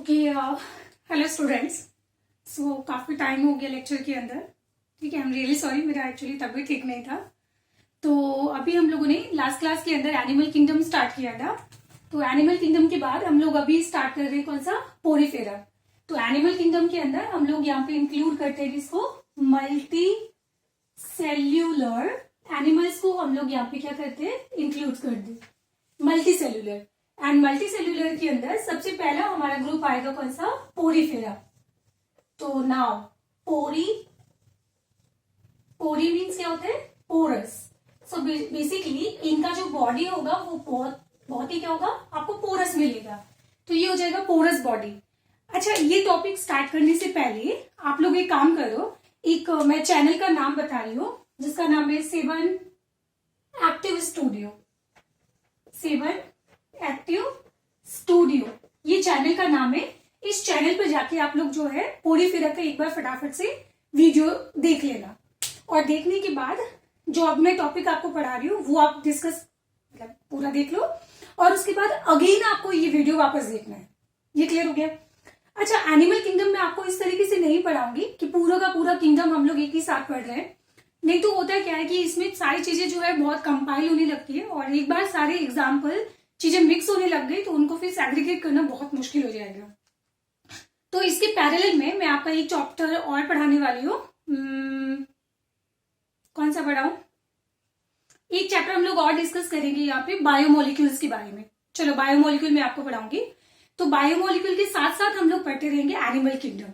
Okay, hello students. सो काफ़ी time हो गया लेक्चर के अंदर। ठीक है, आई एम रियली सॉरी, मेरा एक्चुअली तबीयत ठीक नहीं था। तो अभी हम लोगों ने लास्ट क्लास के अंदर एनिमल किंगडम स्टार्ट किया था। तो एनिमल किंगडम के बाद हम लोग अभी स्टार्ट कर रहे हैं कौन सा, पोरीफेरा। तो एनिमल किंगडम के अंदर हम लोग यहाँ पे इंक्लूड करते हैं इसको मल्टी सेल्यूलर एनिमल्स को हम लोग यहाँ पे क्या करते हैं, इंक्लूड करते हैं multi cellular. And multi cellular के अंदर सबसे पहला हमारा ग्रुप आएगा कौन सा, पोरीफेरा। तो नाउ पोरी मीन्स क्या होता है, पोरस। सो बेसिकली इनका जो बॉडी होगा वो बहुत ही क्या होगा, आपको पोरस मिलेगा। तो ये हो जाएगा पोरस बॉडी। अच्छा, ये टॉपिक स्टार्ट करने से पहले आप लोग एक काम करो, एक मैं चैनल का नाम बता रही हूँ जिसका नाम है 7 एक्टिव स्टूडियो। 7 एक्टिव स्टूडियो, ये चैनल का नाम है। इस चैनल पर जाके आप लोग जो है पोरीफेरा का एक बार फटाफट से वीडियो देख लेना, और देखने के बाद जो अब मैं टॉपिक आपको पढ़ा रही हूँ वो आप डिस्कस मतलब पूरा देख लो, और उसके बाद अगेन आपको ये वीडियो वापस देखना है। ये क्लियर हो गया? अच्छा, एनिमल किंगडम में आपको इस तरीके से नहीं पढ़ाऊंगी कि पूरा का पूरा किंगडम हम लोग एक ही साथ पढ़ रहे हैं। नहीं तो होता क्या है कि इसमें सारी चीजें जो है बहुत कंपाइल होने लगती है, और एक बार सारे एग्जाम्पल चीजें मिक्स होने लग गई तो उनको फिर सेग्रीगेट करना बहुत मुश्किल हो जाएगा। तो इसके पैरेलल में मैं आपका एक चैप्टर और पढ़ाने वाली हूँ। कौन सा पढ़ाऊं? एक चैप्टर हम लोग और डिस्कस करेंगे यहाँ पे बायोमोलिक्यूल्स के बारे में। चलो, बायोमोलिक्यूल मैं आपको पढ़ाऊंगी। तो बायोमोलिक्यूल के साथ साथ हम लोग पढ़ते रहेंगे एनिमल किंगडम।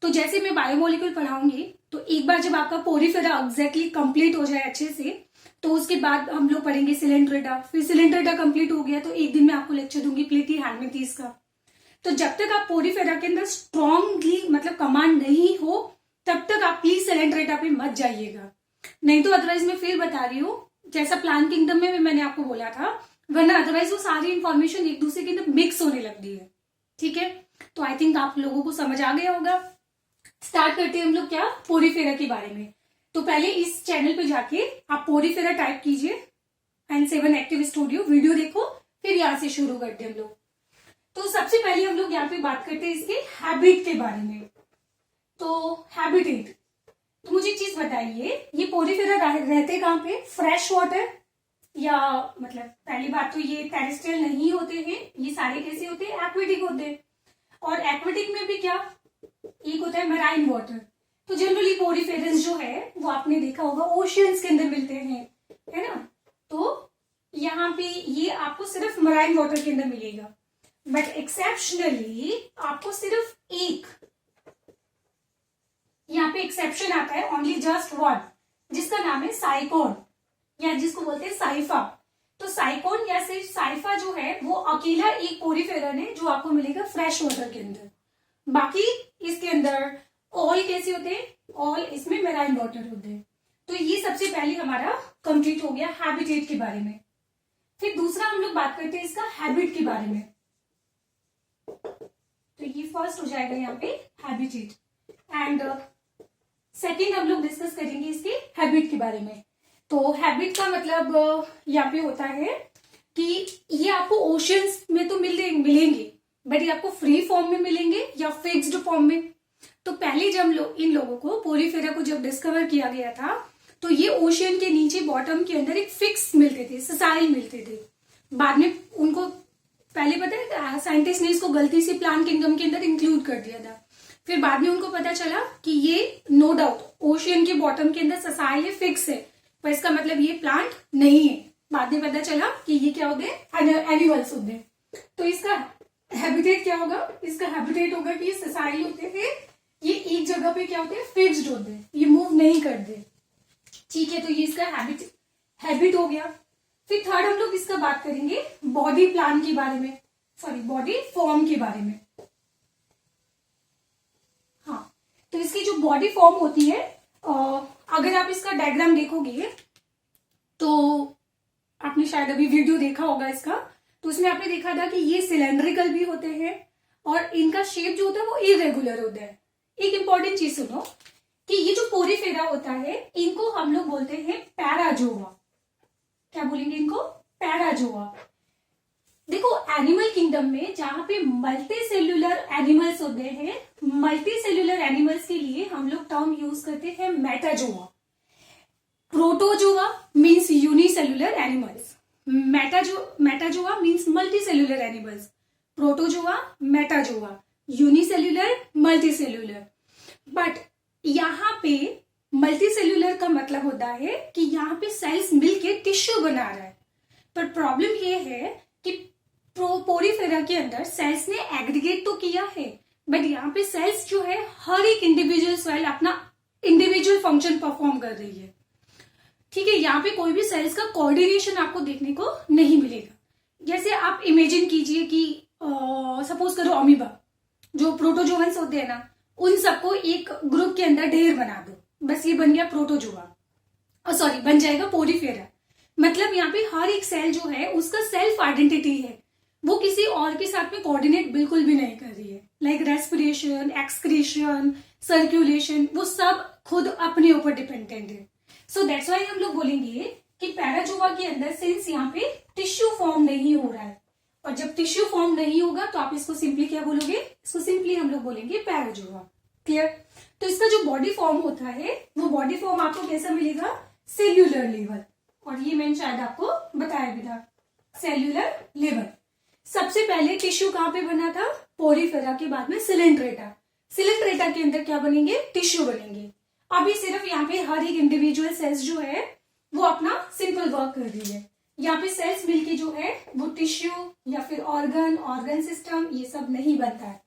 तो जैसे मैं बायोमोलिक्यूल पढ़ाऊंगी तो एक बार जब आपका पोरीफेरा एग्जैक्टली कंप्लीट हो जाए अच्छे से, तो उसके बाद हम लोग पढ़ेंगे सिलेंड्रेटा। फिर सिलेंड्रेटा कंप्लीट हो गया तो एक दिन मैं आपको लेक्चर दूंगी प्लेटी हेलमिंथेस का। तो जब तक आप पोरीफेरा के अंदर स्ट्रांगली मतलब कमांड नहीं हो तब तक आप प्लीज सिलेंड्रेटा पे मत जाइएगा। नहीं तो अदरवाइज मैं फिर बता रही हूँ, जैसा प्लांट किंगडम में भी मैंने आपको बोला था, वरना अदरवाइज वो सारी इंफॉर्मेशन एक दूसरे के अंदर मिक्स होने लगती है। ठीक है, तो आई थिंक आप लोगों को समझ आ गया होगा। स्टार्ट करते हैं हम लोग क्या, पोरीफेरा के बारे में। तो पहले इस चैनल पे जाके आप पोरीफेरा टाइप कीजिए एंड 7 एक्टिव स्टूडियो वीडियो देखो, फिर यहाँ से शुरू करते हैं हम लोग। तो सबसे पहले हम लोग यहाँ पे बात करते हैं इसके हैबिट के बारे में। तो हैबिटेट, तो मुझे एक चीज बताइए, ये पोरीफेरा रहते कहाँ पे, फ्रेश वाटर या मतलब पहली बात तो ये टेरेस्ट्रियल नहीं होते हैं, ये सारे कैसे होते हैं, एक्वेटिक होते हैं। और एक्वेटिक में भी क्या, एक होता है मराइन वाटर। तो जनरली पोरीफेरस जो है वो आपने देखा होगा ओशियंस के अंदर मिलते हैं, है ना। तो यहाँ पे ये आपको सिर्फ मराइन वाटर के अंदर मिलेगा, बट एक्सेप्शनली आपको सिर्फ एक यहाँ पे एक्सेप्शन आता है, ओनली जस्ट वन, जिसका नाम है साइकोन, या जिसको बोलते हैं साइफा। तो साइकोन या सिर्फ साइफा जो है वो अकेला एक पोरीफेरन है जो आपको मिलेगा फ्रेश वाटर के अंदर। बाकी इसके अंदर ऑल कैसे होते हैं, ऑल इसमें मेराइन वाटर होते हैं। तो ये सबसे पहले हमारा कंप्लीट हो गया हैबिटेट के बारे में। फिर दूसरा हम लोग बात करते हैं इसका हैबिट के बारे में। तो ये फर्स्ट हो जाएगा यहाँ पे हैबिटेट, एंड सेकंड हम लोग डिस्कस करेंगे इसके हैबिट के बारे में। तो हैबिट का मतलब यहाँ पे होता है कि ये आपको ओशियंस में तो मिलेंगे, बट ये आपको फ्री फॉर्म में मिलेंगे या फिक्स्ड फॉर्म में। तो पहले जब इन लोगों को पोरीफेरा को जब डिस्कवर किया गया था तो ये ओशियन के नीचे बॉटम के अंदर एक फिक्स मिलते थे, ससाइल मिलते थे। बाद में उनको पहले पता है साइंटिस्ट ने इसको गलती से प्लांट किंगडम के अंदर इंक्लूड कर दिया था। फिर बाद में उनको पता चला कि ये नो डाउट ओशियन के बॉटम के अंदर ससाइल है, फिक्स है, पर इसका मतलब ये प्लांट नहीं है। बाद में पता चला कि ये क्या होते हैं, एनिमल्स होते हैं। तो इसका हैबिटेट क्या होगा, इसका हैबिटेट होगा कि ये ससाइल होते हैं, ये एक जगह पे क्या होते हैं, फिक्स्ड होते हैं, ये मूव नहीं करते। ठीक है, तो ये इसका हैबिट हो गया। फिर थर्ड हम लोग इसका बात करेंगे बॉडी प्लान के बारे में, सॉरी बॉडी फॉर्म के बारे में। हाँ, तो इसकी जो बॉडी फॉर्म होती है, अगर आप इसका डायग्राम देखोगे तो आपने शायद अभी वीडियो देखा होगा इसका, तो उसमें आपने देखा था कि ये सिलेंड्रिकल भी होते हैं और इनका शेप जो होता है वो इरेगुलर होता है। एक इंपॉर्टेंट चीज सुनो कि ये जो पोरीफेरा होता है इनको हम लोग बोलते हैं पैराजोआ। क्या बोलेंगे इनको, पैराजोआ। देखो एनिमल किंगडम में जहां पे मल्टी सेल्यूलर एनिमल्स होते हैं, मल्टी सेल्यूलर एनिमल्स के लिए हम लोग टर्म यूज करते हैं Metazoa. Protozoa means unicellular animals, Metazoa means multi cellular animals, protozoa, Metazoa, unicellular, multi cellular. But यहाँ पे मल्टी सेल्यूलर का मतलब होता है कि यहाँ पे सेल्स मिलके टिश्यू बना रहा है। पर प्रॉब्लम ये है कि पोरीफेरा के अंदर सेल्स ने एग्रीगेट तो किया है, बट यहाँ पे सेल्स जो है हर एक इंडिविजुअल सेल अपना इंडिविजुअल फंक्शन परफॉर्म कर रही है। ठीक है, यहाँ पे कोई भी सेल्स का कोऑर्डिनेशन आपको देखने को नहीं मिलेगा। जैसे आप इमेजिन कीजिए कि सपोज करो अमीबा, जो प्रोटोजोअन्स होते हैं ना, उन सबको एक ग्रुप के अंदर ढेर बना दो, बस ये बन गया प्रोटोजोआ, सॉरी बन जाएगा पोरीफेरा। मतलब यहाँ पे हर एक सेल जो है उसका सेल्फ आइडेंटिटी है, वो किसी और के साथ में कोऑर्डिनेट बिल्कुल भी नहीं कर रही है। लाइक रेस्पिरेशन, एक्सक्रीशन, सर्कुलेशन, वो सब खुद अपने ऊपर डिपेंडेंट है। सो दैट्स वाई हम लोग बोलेंगे कि पैराजोआ के अंदर सिंस यहाँ पे टिश्यू फॉर्म नहीं हो रहा है, और जब टिश्यू फॉर्म नहीं होगा तो आप इसको सिंपली क्या बोलोगे, इसको सिंपली हम लोग बोलेंगे पैराजोआ। क्लियर? तो इसका जो बॉडी फॉर्म होता है वो बॉडी फॉर्म आपको कैसा मिलेगा, सेल्यूलर लेवल, और ये मैंने शायद आपको बताया भी था, सेल्यूलर लेवल। सबसे पहले टिश्यू कहां पे बना था, पोरीफेरा के बाद में सिलेंड्रेटा, सिलेंड्रेटा के अंदर क्या बनेंगे, टिश्यू बनेंगे। अभी सिर्फ यहाँ पे हर एक इंडिविजुअल सेल्स जो है वो अपना सिंपल वर्क कर रही है। यहाँ पे सेल्स मिलके जो है वो टिश्यू या फिर ऑर्गन सिस्टम ये सब नहीं बनता है।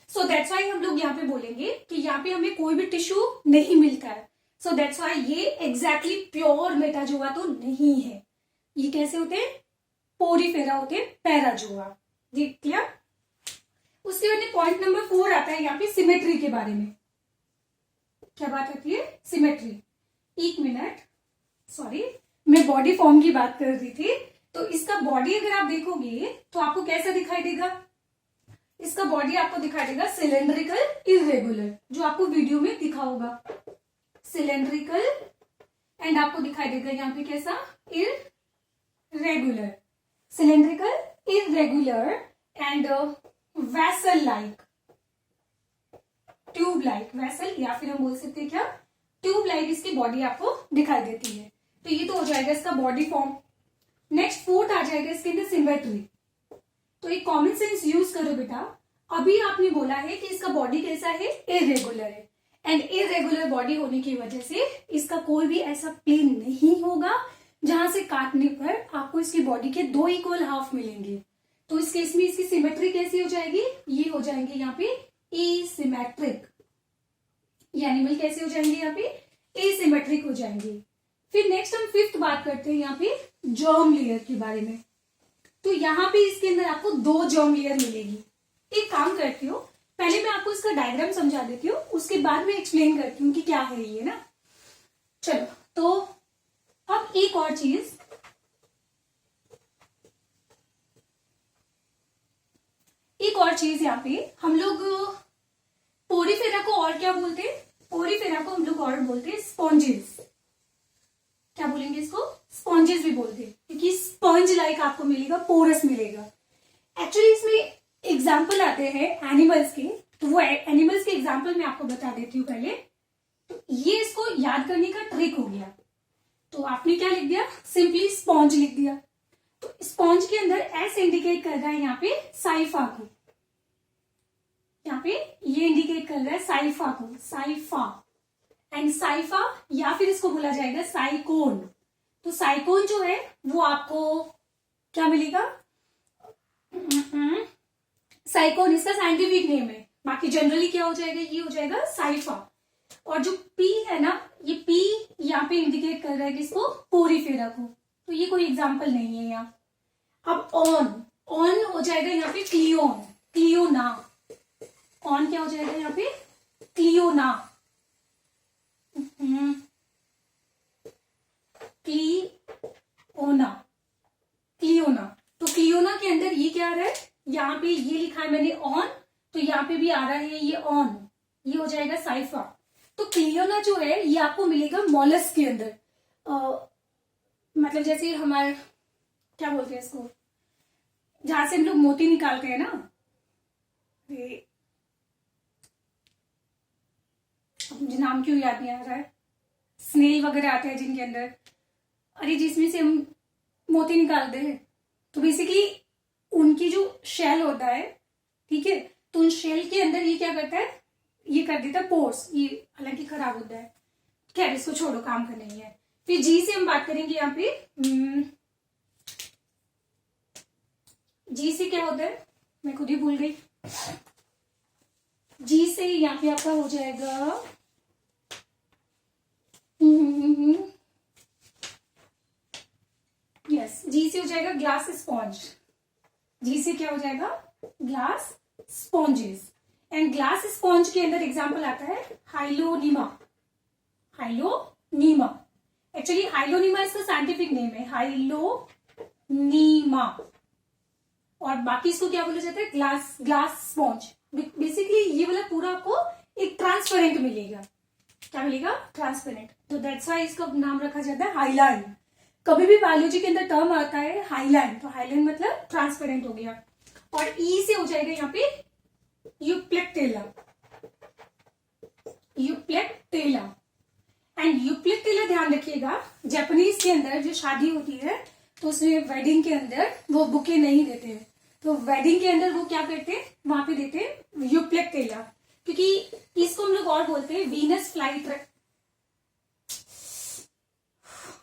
सो दैट्स वाई हम लोग यहाँ पे बोलेंगे कि यहाँ पे हमें कोई भी टिश्यू नहीं मिलता है। सो दैट्स वाई ये एग्जैक्टली प्योर मेटाजोआ तो नहीं है। ये कैसे होते हैं, पोरीफेरा होते हैं, पैराजोआ। जी क्लियर? उसके बाद पॉइंट नंबर 4 आता है यहाँ पे सिमेट्री के बारे में। क्या बात आती है, सिमेट्री। एक मिनट, सॉरी मैं बॉडी फॉर्म की बात कर रही थी। तो इसका बॉडी अगर आप देखोगे तो आपको कैसा दिखाई देगा, इसका बॉडी आपको दिखाई देगा सिलेंड्रिकल इरेगुलर, जो आपको वीडियो में दिखा होगा, सिलेंड्रिकल, एंड आपको दिखाई देगा यहाँ पे कैसा, irregular, cylindrical irregular and vessel like, tube like, vessel या फिर हम बोल सकते हैं क्या, ट्यूब लाइक इसकी बॉडी आपको दिखाई देती है। तो ये तो हो जाएगा इसका बॉडी फॉर्म। नेक्स्ट 4th आ जाएगा इसके अंदर सिमेट्री। तो एक कॉमन सेंस यूज करो बेटा, अभी आपने बोला है कि इसका बॉडी कैसा है, इरेगुलर है, एंड इरेगुलर बॉडी होने की वजह से इसका कोई भी ऐसा प्लेन नहीं होगा जहां से काटने पर आपको इसकी बॉडी के 2 इक्वल हाफ मिलेंगे। तो इस केस में इसकी सिमेट्री कैसी हो जाएगी, ये हो जाएंगे यहाँ पे एसिमेट्रिक। ये एनिमल कैसे हो जाएंगे, यहाँ पे एसिमेट्रिक हो जाएंगे। फिर नेक्स्ट हम 5th बात करते हैं यहाँ पे जर्म लेयर के बारे में। तो यहाँ पे इसके अंदर आपको 2 जर्म लेयर मिलेगी। एक काम करती हूँ, पहले मैं आपको इसका डायग्राम समझा देती हूँ, उसके बाद में एक्सप्लेन करती हूँ कि क्या है ये ना। चलो, तो अब एक और चीज, यहाँ पे हम लोग पोरीफेरा को और क्या बोलते हैं, पोरीफेरा को हम लोग और बोलते हैं स्पॉन्जेस। क्या बोलेंगे इसको, स्पॉन्जेस भी बोलते हैं, क्योंकि स्पंज लाइक आपको मिलेगा, पोरस मिलेगा। एक्चुअली इसमें एग्जाम्पल आते हैं एनिमल्स के, तो वो एनिमल्स के एग्जाम्पल मैं आपको बता देती हूँ पहले। तो ये इसको याद करने का ट्रिक हो गया। तो आपने क्या लिख दिया, सिंपली स्पॉन्ज लिख दिया। तो स्पॉन्ज के अंदर एस इंडिकेट कर रहा है यहाँ पे साइफा को, यहाँ पे ये इंडिकेट कर रहा है साइफा को, साइफा एंड साइफा, या फिर इसको बोला जाएगा साइकोन। तो साइकोन जो है वो आपको क्या मिलेगा, साइकोन इसका साइंटिफिक नेम है, बाकी जनरली क्या हो जाएगा, ये हो जाएगा साइफा। और जो पी है ना, ये पी यहाँ पे इंडिकेट कर रहा है किसको, पोरीफेरा को। तो ये कोई एग्जाम्पल नहीं है यहाँ। अब ऑन हो जाएगा यहाँ पे क्लियोन, क्लियोना। ऑन क्या हो जाएगा यहाँ पे, क्लियोना, क्लियोना, क्लियोना। तो क्लियोना के अंदर ये क्या आ रहा है, यहाँ पे ये लिखा है मैंने ऑन, तो यहाँ पे भी आ रहा है ये ऑन, ये हो जाएगा साइफा। तो क्लियोना जो है ये आपको मिलेगा मॉलस्क के अंदर, मतलब जैसे हमारे क्या बोलते हैं इसको, जहां से हम लोग मोती निकालते हैं ना, ये अब मुझे नाम क्यों याद नहीं आ रहा है, स्नेल वगैरह आते हैं जिनके अंदर, अरे जिसमें से हम मोती निकालते हैं, तो बेसिकली उनकी जो शेल होता है, ठीक है, तो उन शेल के अंदर ये क्या करता है, ये कर देता है पोर्स, ये हालांकि खराब होता है, खैर इसको छोड़ो, काम का नहीं है। फिर जी से हम बात करेंगे यहाँ पे, जी से क्या होता है, मैं खुद ही भूल गई। जी से यहाँ पे आपका हो जाएगा यस, जी से हो जाएगा ग्लास स्पॉन्ज। जी से क्या हो जाएगा, glass sponges. And glass sponge के अंदर एग्जांपल आता है हाइलोनीमा। हाइलोनीमा, एक्चुअली हाइलोनीमा इसका साइंटिफिक नेम है, हाइलोनीमा, और बाकी इसको क्या बोला जाता है, ग्लास स्पॉन्ज। बेसिकली ये वाला पूरा आपको एक ट्रांसपेरेंट मिलेगा, क्या मिलेगा, ट्रांसपेरेंट। तो दैट्स वाई इसका नाम रखा जाता है हाईलाइन। कभी भी बायोलॉजी के अंदर टर्म आता है हाईलाइन, तो हाईलाइन मतलब ट्रांसपेरेंट हो गया। और ई से हो जाएगा यहाँ पे यूप्लेक्टेला। यूप्लेक्टेला एंड यूप्लेक्टेला ध्यान रखिएगा, जापानीज के अंदर जो शादी होती है तो उसमें वेडिंग के अंदर वो बुके नहीं देते हैं, तो वेडिंग के अंदर वो क्या करते हैं, वहां पे देते हैं यूप्लेक्टेला, क्योंकि इसको हम लोग और बोलते हैं वीनस फ्लाई ट्रैप।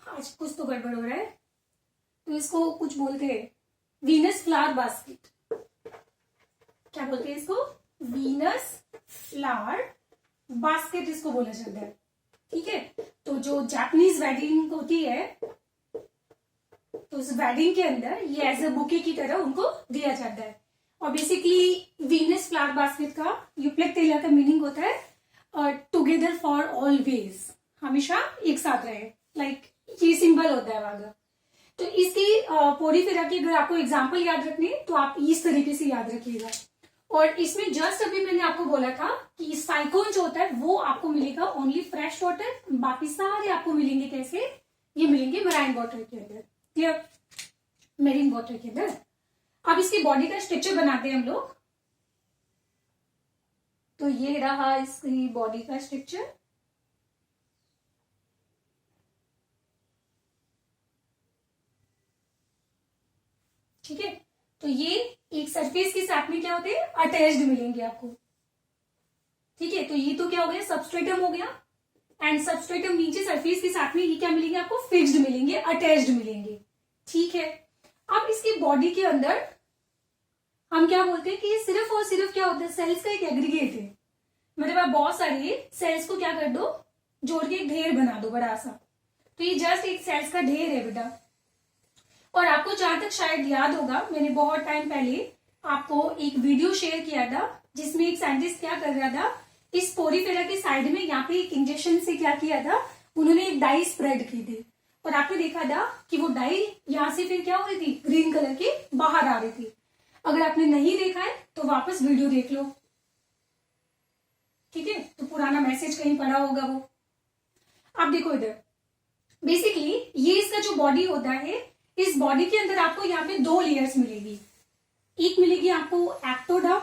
आज कुछ तो गड़बड़ हो रहा है, तो इसको कुछ बोलते हैं वीनस फ्लावर बास्केट। क्या बोलते हैं इसको, वीनस फ्लावर बास्केट इसको बोला जाता है, ठीक है। तो जो जापानीज वेडिंग होती है, तो उस वेडिंग के अंदर ये एज अ बुके की तरह उनको दिया जाता है। और बेसिकली वीनस फ्लावर बास्केट का यूप्लेक्टेला का मीनिंग होता है टुगेदर फॉर ऑलवेज, हमेशा एक साथ रहे, लाइक ये सिंबल होता है वाला। तो इसकी पोरीफेरा की अगर आपको एग्जाम्पल याद रखनी है तो आप इस तरीके से याद रखिएगा। और इसमें जस्ट अभी मैंने आपको बोला था कि साइकोन जो होता है वो आपको मिलेगा ओनली फ्रेश वाटर, बाकी सारे आपको मिलेंगे कैसे, ये मिलेंगे मराइन वाटर के अंदर, क्लियर, मेरीन वाटर के अंदर। अब इसकी बॉडी का स्ट्रक्चर बनाते हैं हम लोग, तो ये रहा इसकी बॉडी का स्ट्रक्चर। ठीक है, तो ये एक सरफेस के साथ में क्या होते हैं, अटैच्ड मिलेंगे आपको, ठीक है। तो ये तो क्या हो गया, सबस्ट्रेटम हो गया, एंड सबस्ट्रेटम नीचे सरफेस के साथ में ये क्या मिलेंगे आपको, फिक्स्ड मिलेंगे, अटैच्ड मिलेंगे, ठीक है। अब इसकी बॉडी के अंदर हम क्या बोलते हैं कि ये सिर्फ और सिर्फ क्या होता है, सेल्स का एक एग्रीगेट है, मतलब आप बहुत सारी सेल्स को क्या कर दो, जोड़ के एक ढेर बना दो बड़ा सा, तो ये जस्ट एक सेल्स का ढेर है बेटा। और आपको जहां तक शायद याद होगा, मैंने बहुत टाइम पहले आपको एक वीडियो शेयर किया था जिसमें एक साइंटिस्ट क्या कर रहा था, इस पोरीफेरा के साइड में यहाँ पे एक इंजेक्शन से क्या किया था, उन्होंने एक डाई स्प्रेड की थी, और आपने देखा था कि वो डाई यहाँ से फिर क्या हो रही थी, ग्रीन कलर की बाहर आ रही थी। अगर आपने नहीं देखा है तो वापस वीडियो देख लो, ठीक है, तो पुराना मैसेज कहीं पड़ा होगा वो। अब देखो इधर, बेसिकली ये इसका जो बॉडी होता है, इस बॉडी के अंदर आपको यहाँ पे दो लेयर्स मिलेगी, एक मिलेगी आपको एक्टोडर्म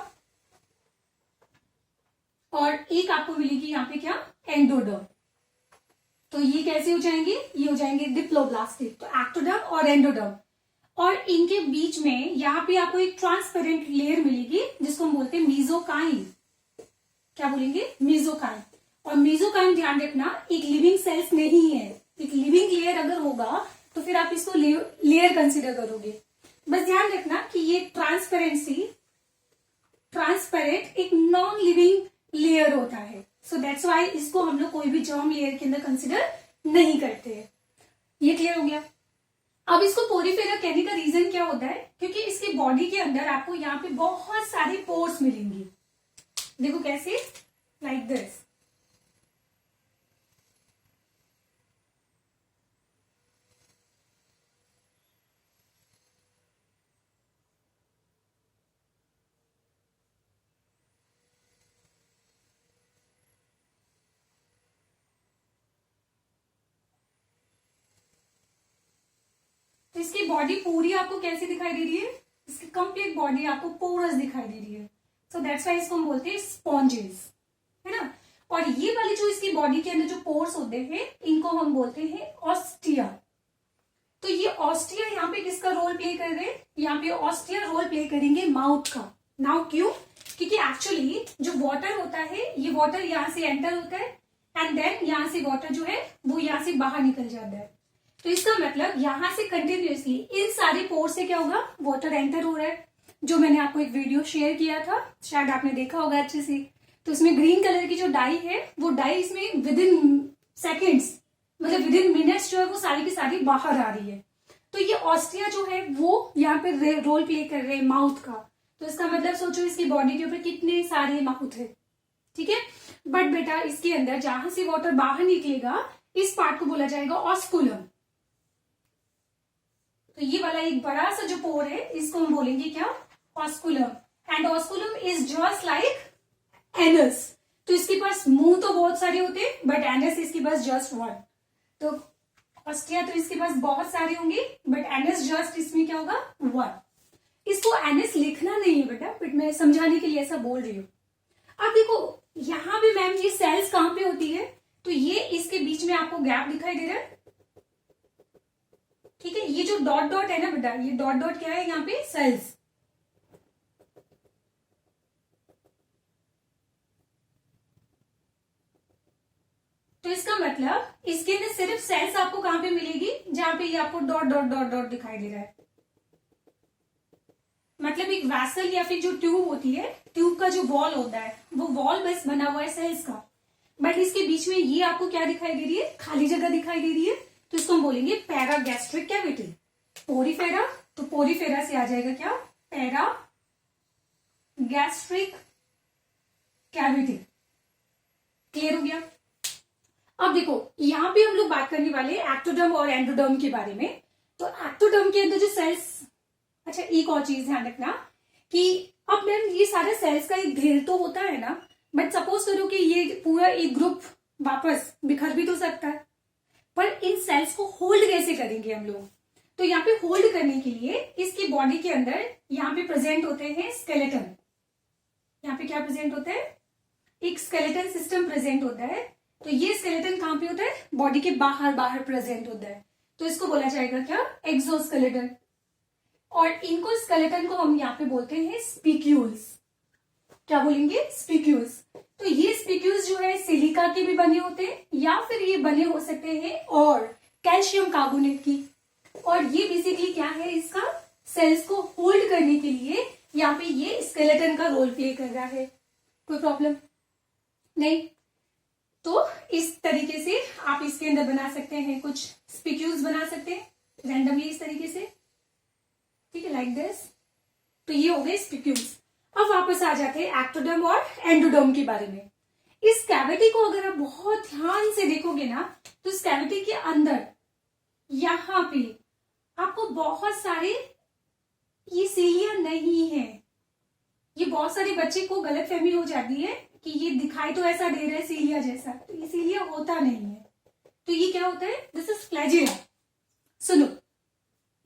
और एक आपको मिलेगी यहाँ पे क्या, एंडोडर्म। तो ये कैसे हो जाएंगे, ये हो जाएंगे डिप्लोब्लास्टिक, तो एक्टोडर्म और एंडोडर्म, और इनके बीच में यहाँ पे आपको एक ट्रांसपेरेंट लेयर मिलेगी जिसको हम बोलते हैं मीजोकाइन। क्या बोलेंगे, मीजोकाइन। और मीजोकाइन ध्यान रखना एक लिविंग सेल्स नहीं है, एक लिविंग लेयर अगर होगा तो फिर आप इसको लेयर कंसिडर करोगे। बस ध्यान रखना कि ये ट्रांसपेरेंट एक नॉन लिविंग लेयर होता है, सो दैट्स वाई इसको हम लोग कोई भी जर्म लेयर के अंदर कंसिडर नहीं करते हैं। ये क्लियर हो गया। अब इसको पोरीफेरा कहने का रीजन क्या होता है, क्योंकि इसकी बॉडी के अंदर आपको यहाँ पे बहुत सारे पोर्स मिलेंगे, देखो कैसे, लाइक दिस। तो इसकी बॉडी पूरी आपको कैसी दिखाई दे रही है, इसकी कंप्लीट बॉडी आपको पोरस दिखाई दे रही है, सो दैट्स वाई इसको हम बोलते हैं स्पॉन्जेस, है ना। और ये वाली जो इसकी बॉडी के अंदर जो पोर्स होते हैं इनको हम बोलते हैं ऑस्टिया। तो ये ऑस्टिया यहाँ पे किसका रोल प्ले कर रहे हैं, यहाँ पे ऑस्टिया रोल प्ले करेंगे माउथ का। नाउ क्यों, क्योंकि एक्चुअली जो वाटर होता है ये वाटर यहाँ से एंटर होता है एंड देन यहाँ से वाटर जो है वो यहाँ से बाहर निकल जाता है। तो इसका मतलब यहाँ से कंटिन्यूअसली इन सारे पोर्स से क्या होगा, वाटर एंटर हो रहा है। जो मैंने आपको एक वीडियो शेयर किया था, शायद आपने देखा होगा अच्छे से, तो इसमें ग्रीन कलर की जो डाई है वो डाई इसमें विद इन सेकेंड्स, मतलब विद इन मिनट्स जो है वो सारी की सारी बाहर आ रही है। तो ये ऑस्टिया जो है वो यहाँ पे रोल प्ले कर रहे हैं माउथ का। तो इसका मतलब सोचो इसकी बॉडी के ऊपर कितने सारे माउथ है, ठीक है। बट बेटा इसके अंदर जहां से वाटर बाहर निकलेगा इस पार्ट को बोला जाएगा ऑस्कुलम। तो ये वाला एक बड़ा सा जो पोर है इसको हम बोलेंगे क्या, osculum. And osculum is just like anus. तो इसके पास मुंह तो बहुत सारे होते हैं बट एनस इसके पास जस्ट वन। तो ऑस्टिया तो इसके पास बहुत सारे होंगे बट एनस जस्ट इसमें क्या होगा, वन। इसको एनस लिखना नहीं है बेटा, बट मैं समझाने के लिए ऐसा बोल रही हूँ। अब देखो यहां भी मैम ये सेल्स कहां पे होती है, तो ये इसके बीच में आपको गैप दिखाई दे रहा है, ठीक है। ये जो डॉट डॉट है ना बेटा, ये डॉट डॉट क्या है, यहाँ पे सेल्स। तो इसका मतलब इसके अंदर सिर्फ सेल्स आपको कहां पे मिलेगी, जहां पे ये आपको डॉट डॉट डॉट डॉट दिखाई दे रहा है। मतलब एक वैसल या फिर जो ट्यूब होती है, ट्यूब का जो वॉल होता है वो वॉल बस बना हुआ है सेल्स का, बट इसके बीच में ये आपको क्या दिखाई दे रही है, खाली जगह दिखाई दे रही है। तो इसको हम बोलेंगे पैरागैस्ट्रिक कैविटी। पोरीफेरा, तो पोरीफेरा से आ जाएगा क्या, पैरागैस्ट्रिक कैविटी। क्लियर हो गया। अब देखो यहां पे हम लोग बात करने वाले एक्टोडर्म और एंडोडर्म के बारे में। तो एक्टोडर्म के अंदर जो सेल्स, अच्छा एक और चीज ध्यान रखना कि अब मैम ये सारे सेल्स का एक ढेर तो होता है ना, बट सपोज करो कि ये पूरा एक ग्रुप वापस बिखर भी तो सकता है, पर इन सेल्स को होल्ड कैसे करेंगे हम लोग। तो यहाँ पे होल्ड करने के लिए इसकी बॉडी के अंदर यहाँ पे प्रेजेंट होते हैं स्केलेटन। यहाँ पे क्या प्रेजेंट होता है, एक स्केलेटन सिस्टम प्रेजेंट होता है। तो ये स्केलेटन कहां पे होता है, बॉडी के बाहर बाहर प्रेजेंट होता है। तो इसको बोला जाएगा क्या, एक्सोस्केलेटन। और इनको स्केलेटन को हम यहाँ पे बोलते हैं स्पीक्यूल्स। क्या बोलेंगे, स्पीक्यूल्स। तो ये स्पीक्यूल्स जो है सिलिका के भी बने होते हैं या फिर ये बने हो सकते हैं और कैल्शियम कार्बोनेट की। और ये बेसिकली क्या है, इसका सेल्स को होल्ड करने के लिए यहाँ पे ये स्केलेटन का रोल प्ले कर रहा है। कोई प्रॉब्लम नहीं। तो इस तरीके से आप इसके अंदर बना सकते हैं, कुछ स्पीक्यूल्स बना सकते हैं रैंडमली इस तरीके से, ठीक है, लाइक दिस। तो ये हो गए स्पीक्यूल्स। अब वापस आ जाते हैं एक्टोडर्म और एंडोडर्म के बारे में। इस कैविटी को अगर आप बहुत ध्यान से देखोगे ना, तो इस कैविटी के अंदर यहां पे आपको बहुत सारे ये सीलिया नहीं है। ये बहुत सारे बच्चे को गलतफहमी हो जाती है कि ये दिखाई तो ऐसा दे रहा है सीलिया जैसा, तो ये सीलिया होता नहीं है। तो ये क्या होता है, दिस इज फ्लैजिला। सुनो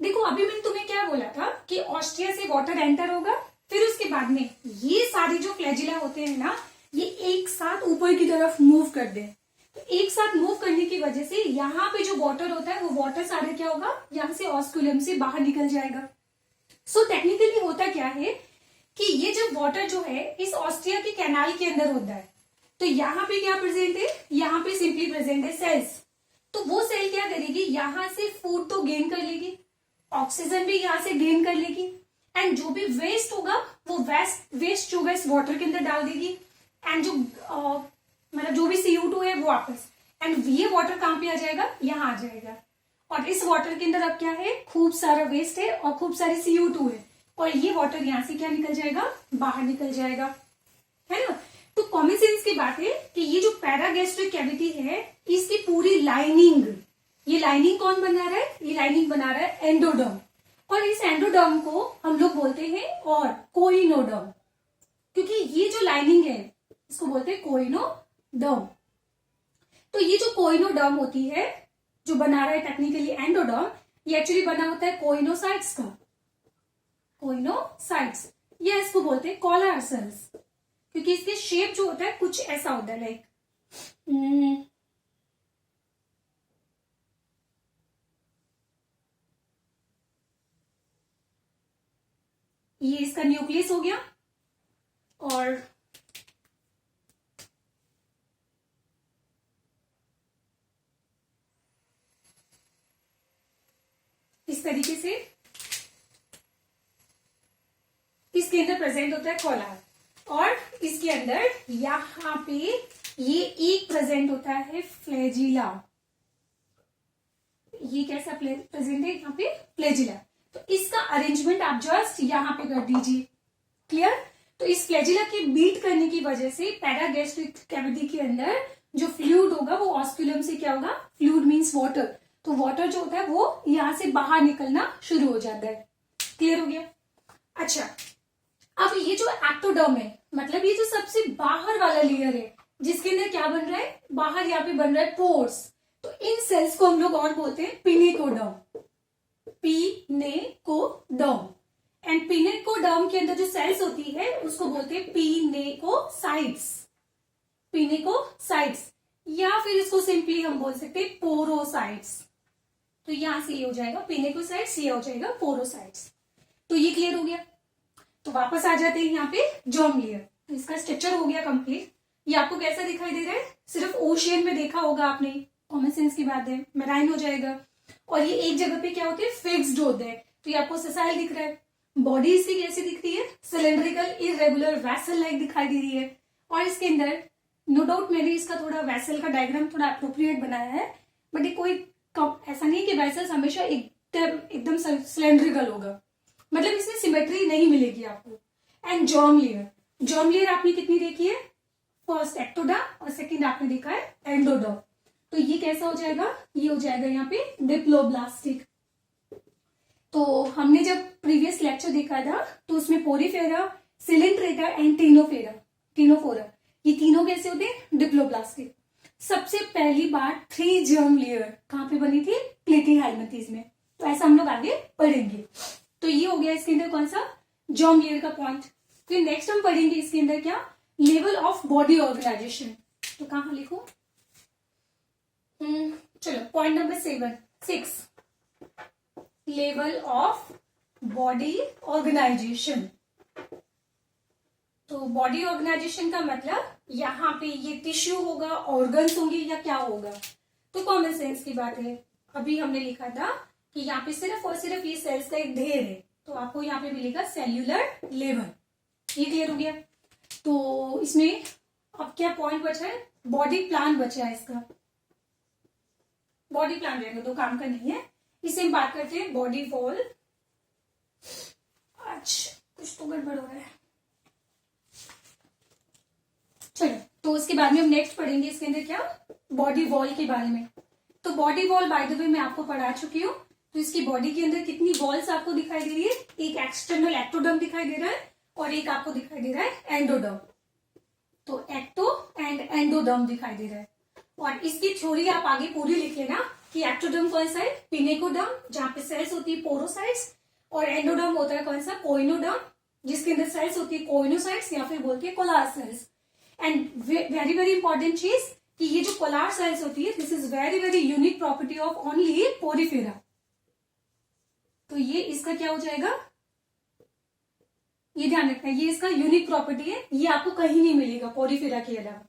देखो, अभी मैंने तुम्हें क्या बोला था कि ऑस्टिया से वाटर एंटर होगा, फिर उसके बाद में ये सारे जो फ्लैजिला होते हैं ना, ये एक साथ ऊपर की तरफ मूव कर दे। तो एक साथ मूव करने की वजह से यहाँ पे जो वाटर होता है वो वाटर सारा क्या होगा, यहाँ से ऑस्कुलम से बाहर निकल जाएगा। सो टेक्निकली होता क्या है कि ये जो वाटर जो है इस ऑस्टिया के कैनाल के अंदर होता है। तो यहाँ पे क्या प्रेजेंट है, यहाँ पे सिंपली प्रेजेंट है सेल्स। तो वो सेल क्या करेगी, यहाँ से फूड तो गेन कर लेगी, ऑक्सीजन भी यहाँ से गेन कर लेगी, एंड जो भी वेस्ट होगा वो वेस्ट जो है इस वाटर के अंदर डाल देगी, एंड जो मतलब जो भी CO2 है वो वापस, एंड ये वाटर कहां पे आ जाएगा, यहाँ आ जाएगा। और इस वाटर के अंदर अब क्या है, खूब सारा वेस्ट है और खूब सारी CO2 है, और ये वाटर यहाँ से क्या निकल जाएगा, बाहर निकल जाएगा, है ना। तो कॉमन सेंस की बात है कि ये जो पैरागैस्ट्रिक कैविटी है इसकी पूरी लाइनिंग, ये लाइनिंग कौन बना रहा है, ये लाइनिंग बना रहा है एंडोडर्म। और इस एंडोडर्म को हम लोग बोलते हैं और कोइनोडर्म, क्योंकि ये जो लाइनिंग है इसको बोलते हैं कोइनोडर्म। तो ये जो कोइनोडर्म होती है, जो बना रहा है टेक्निकली एंडोडर्म, ये एक्चुअली बना होता है कोइनोसाइट्स का। कोइनोसाइट्स, ये इसको बोलते हैं कॉलर सेल्स, क्योंकि इसके शेप जो होता है कुछ ऐसा होता है, लाइक ये इसका न्यूक्लियस हो गया, और इस तरीके से इसके अंदर प्रेजेंट होता है कॉलर, और इसके अंदर यहां पे ये एक प्रेजेंट होता है फ्लैजिला। ये कैसा प्रेजेंट है यहाँ पे, फ्लैजिला। तो इसका अरेंजमेंट आप जस्ट यहां पे कर दीजिए, क्लियर। तो इस फ्लैजिला के बीट करने की वजह से पैरागैस्ट्रिक कैविटी के अंदर जो फ्लूइड होगा वो ऑस्कुलम से क्या होगा, फ्लूइड मीन्स वाटर, तो वाटर जो होता है वो यहां से बाहर निकलना शुरू हो जाता है। क्लियर हो गया। अच्छा, अब ये जो एक्टोडर्म है, मतलब ये जो सबसे बाहर वाला लेयर है जिसके अंदर क्या बन रहा है, बाहर यहाँ पे बन रहा है पोर्स, तो इन सेल्स को हम लोग और बोलते हैं पिनेकोडर्म, पिनेकोडर्म। एंड पिनेकोडर्म के अंदर जो सेल्स होती है उसको बोलते हैं पिनेकोसाइट्स, पिनेकोसाइट्स, या फिर इसको सिंपली हम बोल सकते हैं पोरोसाइट्स। तो यहां से ये हो जाएगा पिनेकोसाइट्स, ये हो जाएगा पोरोसाइट्स। तो ये क्लियर हो गया। तो वापस आ जाते हैं यहाँ पे जर्म लेयर। तो इसका स्ट्रक्चर हो गया कंप्लीट। ये आपको कैसा दिखाई दे रहा है, सिर्फ ओशियन में देखा होगा आपने, कॉमन सेंस की बात है, मेराइन हो जाएगा। और ये एक जगह पे क्या होते हैं, फिक्स्ड होते हैं। तो ये आपको ससाइल दिख रहा है। बॉडी इसकी कैसी दिखती है, सिलेंड्रिकल इरेगुलर वैसल लाइक दिखाई दे रही है। और इसके अंदर नो डाउट मैंने इसका थोड़ा वैसल का डायग्राम थोड़ा अप्रोप्रिएट बनाया है, बट ये कोई ऐसा नहीं कि वैसल हमेशा एकदम सिलेंड्रिकल होगा, मतलब इसमें सिमेट्री नहीं मिलेगी आपको। And germ layer, germ layer आपने कितनी देखी है, फर्स्ट एक्टोडर्म और सेकंड आपने देखा है एंडोडर्म। तो ये कैसा हो जाएगा, ये हो जाएगा यहाँ पे डिप्लोब्लास्टिक। तो हमने जब प्रीवियस लेक्चर देखा था तो उसमें पोरीफेरा, सिलेंट्रेटा एंड टीनोफोरा, ये तीनों कैसे होते हैं, डिप्लोब्लास्टिक। सबसे पहली बार 3 जर्म लेयर कहां पे बनी थी, प्लेटीहेल्मिन्थेस में। तो ऐसा हम लोग आगे पढ़ेंगे। तो ये हो गया इसके अंदर कौन सा, जर्म लेयर का पॉइंट। फिर नेक्स्ट हम पढ़ेंगे इसके अंदर क्या, लेवल ऑफ बॉडी ऑर्गेनाइजेशन। तो कहां लिखो, चलो point number 6, level of body organisation. तो बॉडी ऑर्गेनाइजेशन का मतलब यहाँ पे ये टिश्यू होगा, ऑर्गन्स होंगे या क्या होगा। तो कॉमन सेंस की बात है, अभी हमने लिखा था कि यहाँ पे सिर्फ और सिर्फ ये सेल्स का एक ढेर है, तो आपको यहाँ पे मिलेगा सेल्यूलर लेवल। ये क्लियर हो गया। तो इसमें अब क्या पॉइंट बचा है, बॉडी प्लान बचा है। इसका बॉडी प्लान रहेगा, तो काम का नहीं है। इसे हम बात करते हैं बॉडी वॉल। अच्छा, कुछ तो गड़बड़ हो रहा है। चलो, तो उसके बाद में हम नेक्स्ट पढ़ेंगे इसके अंदर क्या, बॉडी वॉल के बारे में। तो body wall by the way मैं आपको पढ़ा चुकी हूँ। तो इसकी बॉडी के अंदर कितनी वॉल्स आपको दिखाई दे रही है, एक एक्सटर्नल एक्टोडर्म दिखाई दे रहा है और एक आपको दिखाई दे रहा है एंडोडर्म। तो एक्टो एंड एंडोडर्म दिखाई दे रहा है। और इसकी थ्योरी आप आगे पूरी लिख लेना कि एक्टोडर्म कौन सा है, पिनेकोडर्म, जहां पे सेल्स होती है पोरोसाइट्स, और एंडोडर्म होता है कौन सा, कोइनोडर्म, जिसके अंदर सेल्स होती है कोइनोसाइट्स या फिर बोलते हैं collar cells. And very very important चीज कि ये जो कोलार सेल्स होती है, this is very very unique property of only Porifera. तो ये इसका क्या हो जाएगा, ये ध्यान रखना है, ये इसका यूनिक प्रॉपर्टी है, ये आपको कहीं नहीं मिलेगा पोरीफेरा के अलावा।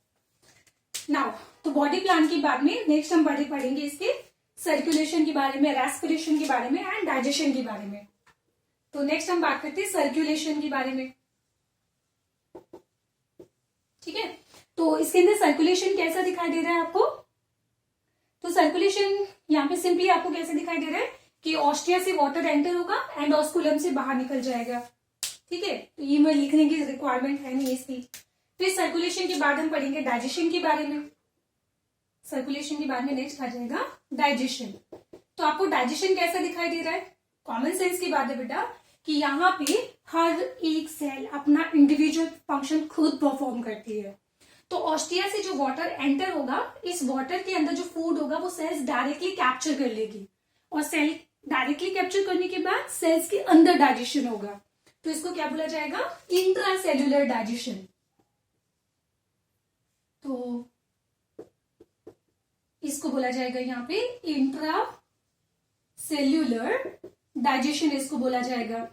नाउ तो बॉडी प्लान के बाद में नेक्स्ट हम पढ़ेंगे इसके सर्कुलेशन के बारे में, रेस्पिरेशन के बारे में एंड डाइजेशन के बारे में। तो नेक्स्ट हम बात करते हैं सर्कुलेशन के बारे में। ठीक है, तो इसके अंदर सर्कुलेशन कैसा दिखाई दे रहा है आपको। तो सर्कुलेशन यहाँ पे सिंपली आपको कैसे दिखाई दे रहा है कि ऑस्टिया से वाटर एंटर होगा एंड ऑस्कुलम से बाहर निकल जाएगा। ठीक है, तो ये मैं लिखने की रिक्वायरमेंट है नहीं इसकी। फिर सर्कुलेशन के बाद हम पढ़ेंगे डाइजेशन के बारे में। सर्कुलेशन के बाद में नेक्स्ट आ जाएगा डाइजेशन। तो आपको डाइजेशन कैसा दिखाई दे रहा है, कॉमन सेंस की बात है बेटा कि यहाँ पे हर एक सेल अपना इंडिविजुअल फंक्शन खुद परफॉर्म करती है। तो ऑस्टिया से जो वाटर एंटर होगा, इस वाटर के अंदर जो फूड होगा वो सेल्स डायरेक्टली कैप्चर कर लेगी, और सेल डायरेक्टली कैप्चर करने के बाद सेल्स के अंदर डाइजेशन होगा। तो इसको क्या बोला जाएगा, इंट्रासेल्यूलर डाइजेशन। तो इसको बोला जाएगा यहाँ पे इंट्रा सेल्यूलर डाइजेशन, इसको बोला जाएगा।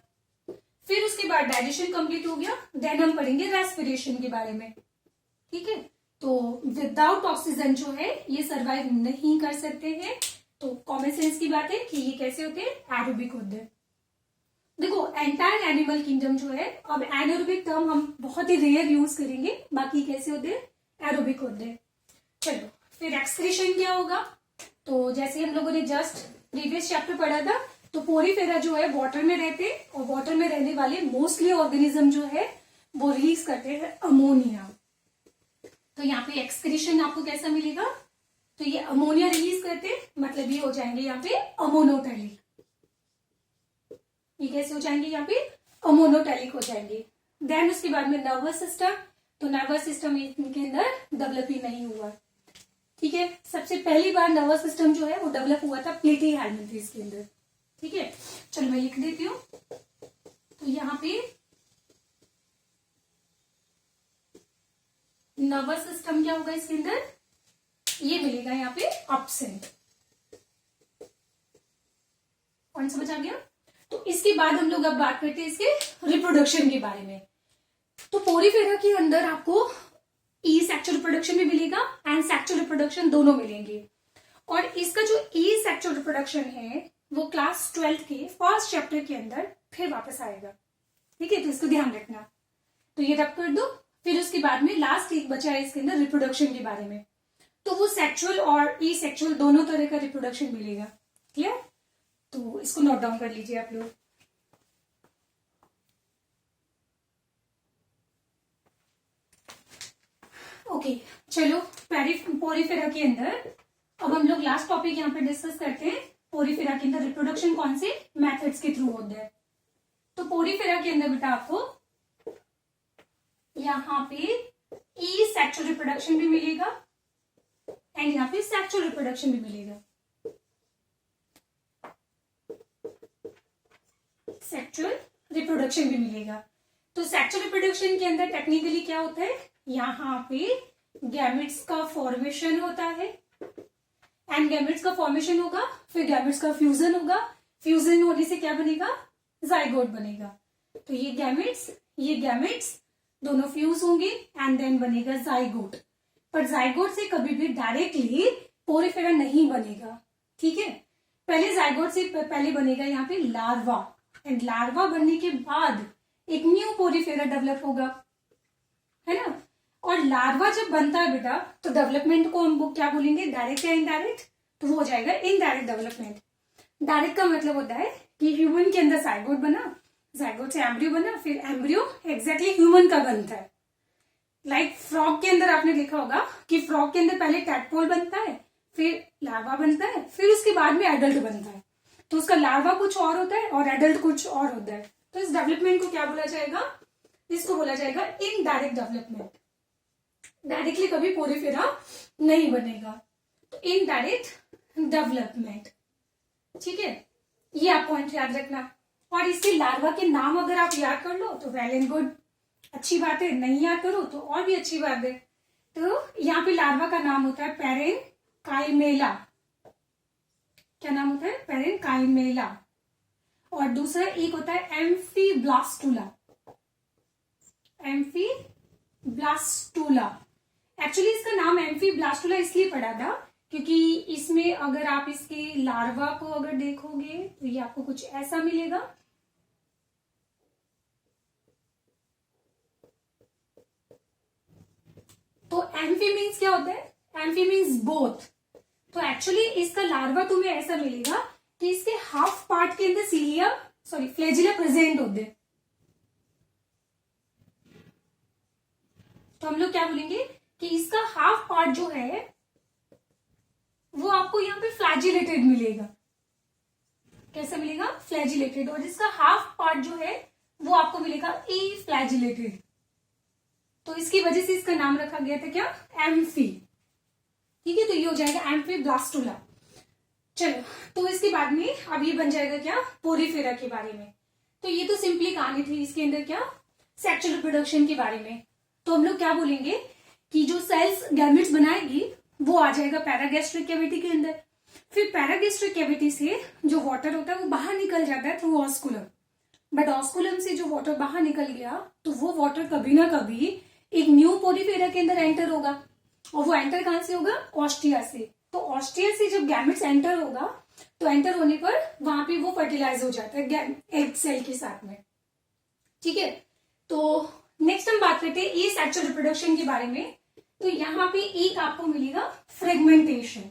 फिर उसके बाद डाइजेशन कंप्लीट हो गया, देन हम पढ़ेंगे रेस्पिरेशन के बारे में। ठीक है, तो विदाउट ऑक्सीजन जो है ये सरवाइव नहीं कर सकते हैं। तो कॉमन सेंस की बात है कि ये कैसे होते हैं, एरोबिक होते हैं। देखो एंटायर एनिमल किंगडम जो है, अब एनारोबिक टर्म हम बहुत ही रेयर यूज करेंगे, बाकी कैसे होते हैं, एरोबिक होते हैं। चलो फिर एक्सक्रीशन क्या होगा, तो जैसे हम लोगों ने जस्ट प्रीवियस चैप्टर पढ़ा था, तो पोरीफेरा जो है वाटर में रहते हैं, और वाटर में रहने वाले मोस्टली ऑर्गेनिज्म जो है वो रिलीज करते हैं अमोनिया। तो यहाँ पे एक्सक्रीशन आपको कैसा मिलेगा, तो ये अमोनिया रिलीज करते हैं, मतलब ये हो जाएंगे यहाँ पे अमोनोटैलिक। ये कैसे हो जाएंगे, यहाँ पे अमोनोटैलिक हो जाएंगे। देन उसके बाद में नर्वस सिस्टम, तो नर्वस सिस्टम इनके अंदर डेवलप ही नहीं हुआ। ठीक है, सबसे पहली बार नर्वस सिस्टम जो है वो डेवलप हुआ था प्लेटीहेल्मिन्थेस के अंदर। ठीक है, चलो मैं लिख देती हूँ। तो यहाँ पे नर्वस सिस्टम क्या होगा इसके अंदर, ये मिलेगा यहाँ पे एब्सेंट। कौन समझ आ गया। तो इसके बाद हम लोग अब बात करते हैं इसके रिप्रोडक्शन के बारे में। तो पोरीफेरा के अंदर आपको ई सेक्सुअल रिप्रोडक्शन भी मिलेगा एंड सेक्सुअल रिप्रोडक्शन दोनों मिलेंगे। और इसका जो ई सेक्सुअल रिप्रोडक्शन है वो क्लास 12 के फर्स्ट चैप्टर के अंदर फिर वापस आएगा। ठीक है, तो इसको ध्यान रखना। तो ये रख कर दो। फिर उसके बाद में लास्ट एक बचा है इसके अंदर रिप्रोडक्शन के बारे में, तो वो सेक्सुअल और ई सेक्सुअल दोनों तरह का रिप्रोडक्शन मिलेगा। क्लियर, तो इसको नोट डाउन कर लीजिए आप लोग। ओके चलो, पोरीफेरा के अंदर अब हम लोग लास्ट टॉपिक यहाँ पे डिस्कस करते हैं। पोरीफेरा के अंदर रिप्रोडक्शन कौन से मेथड्स के थ्रू होते हैं। तो पोरीफेरा के अंदर बेटा आपको यहाँ पे ई सेक्सुअल रिप्रोडक्शन भी मिलेगा एंड यहाँ पे सेक्सुअल रिप्रोडक्शन भी मिलेगा। सेक्सुअल रिप्रोडक्शन भी मिलेगा। तो सेक्सुअल रिप्रोडक्शन के अंदर टेक्निकली क्या होता है, यहाँ पे गैमेट्स का फॉर्मेशन होता है एंड गैमेट्स का फॉर्मेशन होगा, फिर गैमेट्स का फ्यूजन होगा, फ्यूजन होने से क्या बनेगा, जाइगोट बनेगा। तो ये गैमेट्स दोनों फ्यूज होंगे एंड देन बनेगा जाइगोट। पर जाइगोट से कभी भी डायरेक्टली पोरीफेरा नहीं बनेगा। ठीक है, पहले जाइगोट से पहले बनेगा यहाँ पे लार्वा एंड लार्वा बनने के बाद एक न्यू पोरीफेरा डेवलप होगा, है ना। और लार्वा जब बनता है बेटा, तो डेवलपमेंट को हम क्या बोलेंगे, डायरेक्ट या इनडायरेक्ट, तो वो हो जाएगा इनडायरेक्ट डेवलपमेंट। डायरेक्ट का मतलब होता है कि ह्यूमन के अंदर जाइगोट बना, जाइगोट से एम्ब्रियो बना, फिर एम्ब्रियो एग्जैक्टली ह्यूमन का बनता है। लाइक फ्रॉग के अंदर आपने देखा होगा कि फ्रॉग के अंदर पहले टैडपोल बनता है, फिर लार्वा बनता है, फिर उसके बाद में एडल्ट बनता है। तो उसका लार्वा कुछ और होता है और एडल्ट कुछ और होता है। तो इस डेवलपमेंट को क्या बोला जाएगा, इसको बोला जाएगा इनडायरेक्ट डेवलपमेंट। डायरेक्टली कभी पोरीफेरा नहीं बनेगा, तो इनडायरेक्ट डेवलपमेंट। ठीक है, ये आप पॉइंट याद रखना। और इसके लार्वा के नाम अगर आप याद कर लो तो वेल एंड गुड, अच्छी बात है। नहीं याद करो तो और भी अच्छी बात है। तो यहाँ पे लार्वा का नाम होता है पैरेनकाइमेला। क्या नाम होता है, पैरेनकाइमेला। और दूसरा एक होता है एम्फीब्लास्टुला। एम्फीब्लास्टुला, एक्चुअली इसका नाम एम्फीब्लास्टुला इसलिए पड़ा था क्योंकि इसमें अगर आप इसके लार्वा को अगर देखोगे तो ये आपको कुछ ऐसा मिलेगा। तो एम्फी मीन्स क्या होता है, एम्फी मीन्स बोथ। तो एक्चुअली इसका लार्वा तुम्हें ऐसा मिलेगा कि इसके हाफ पार्ट के अंदर फ्लैजिला प्रेजेंट होते हैं। तो हम लोग क्या बोलेंगे कि इसका हाफ पार्ट जो है वो आपको यहाँ पे फ्लैजिलेटेड मिलेगा। कैसा मिलेगा, फ्लैजिलेटेड। और इसका हाफ पार्ट जो है वो आपको मिलेगा ए फ्लैजिलेटेड। तो इसकी वजह से इसका नाम रखा गया था क्या, एम्फी। ठीक है, तो ये हो जाएगा एम्फीब्लास्टुला। चलो, तो इसके बाद में अब ये बन जाएगा क्या, पोरीफेरा के बारे में। तो ये तो सिंपली कहानी थी, इसके अंदर क्या सेक्सुअल रिप्रोडक्शन के बारे में। तो हम लोग क्या बोलेंगे कि जो सेल्स गैमेट्स बनाएगी वो आ जाएगा पैरागैस्ट्रिक कैविटी के अंदर। फिर पैरागैस्ट्रिक कैविटी से जो वाटर होता है वो बाहर निकल जाता है थ्रू ऑस्कुलम, बट ऑस्कुलम से जो वाटर बाहर निकल गया तो वो वाटर कभी ना कभी एक न्यू पोरीफेरा के अंदर एंटर होगा, और वो एंटर कहां से होगा, ऑस्टिया से। तो ऑस्टिया से जब गैमेट्स एंटर होगा तो एंटर होने पर वहां पे वो फर्टिलाइज हो जाता है एग सेल के साथ में। ठीक है, तो नेक्स्ट हम बात करते हैं सेक्सुअल रिप्रोडक्शन के बारे में। तो यहाँ पे एक आपको मिलेगा फ्रेगमेंटेशन,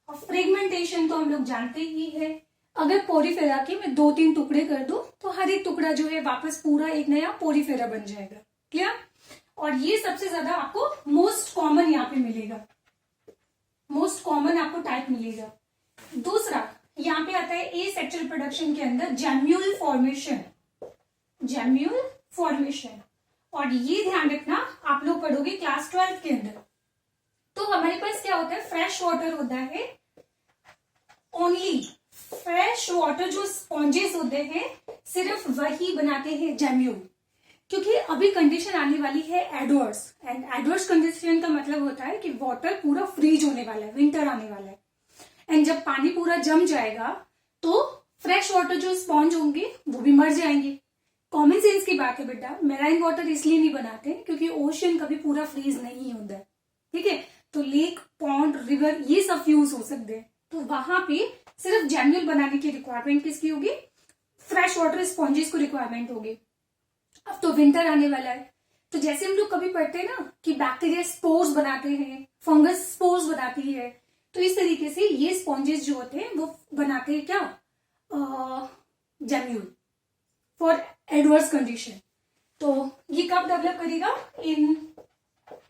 और फ्रेगमेंटेशन तो हम लोग जानते ही है, अगर पोरीफेरा के मैं 2-3 टुकड़े कर दूं तो हर एक टुकड़ा जो है वापस पूरा एक नया पोरीफेरा बन जाएगा। क्लियर? और ये सबसे ज्यादा आपको मोस्ट कॉमन यहाँ पे मिलेगा, मोस्ट कॉमन आपको टाइप मिलेगा। दूसरा यहाँ पे आता है एसेक्सुअल रिप्रोडक्शन के अंदर जैम्यूल फॉर्मेशन, जैम्यूल फॉर्मेशन। और ये ध्यान रखना आप लोग पढ़ोगे क्लास 12 के अंदर। तो हमारे पास क्या होता है, फ्रेश वाटर होता है, ओनली फ्रेश वाटर जो स्पॉन्जेस होते हैं सिर्फ वही बनाते हैं जैम्यूल। क्योंकि अभी कंडीशन आने वाली है एडवर्स, एंड एडवर्स कंडीशन का मतलब होता है कि वाटर पूरा फ्रीज होने वाला है, विंटर आने वाला है, एंड जब पानी पूरा जम जाएगा तो फ्रेश वाटर जो स्पॉन्ज होंगे वो भी मर जाएंगे। कॉमन सेंस की बात है बेटा, मेराइन वाटर इसलिए नहीं बनाते क्योंकि ओशन कभी पूरा फ्रीज नहीं होता है। ठीक है, तो लेक, पॉन्ड, रिवर ये सब यूज हो सकते हैं। तो वहां पे सिर्फ जैम्यूल बनाने की रिक्वायरमेंट किसकी होगी, फ्रेश वाटर स्पॉन्जेस को रिक्वायरमेंट होगी। अब तो विंटर आने वाला है, तो जैसे हम लोग कभी पढ़ते हैं ना कि बैक्टीरिया स्पोर्स बनाते हैं, फंगस स्पोर्स बनाती है, तो इस तरीके से ये स्पॉन्जेस जो होते हैं वो बनाते हैं क्या, जैम्यूल फॉर एडवर्स कंडीशन। तो ये कब डेवलप करेगा, इन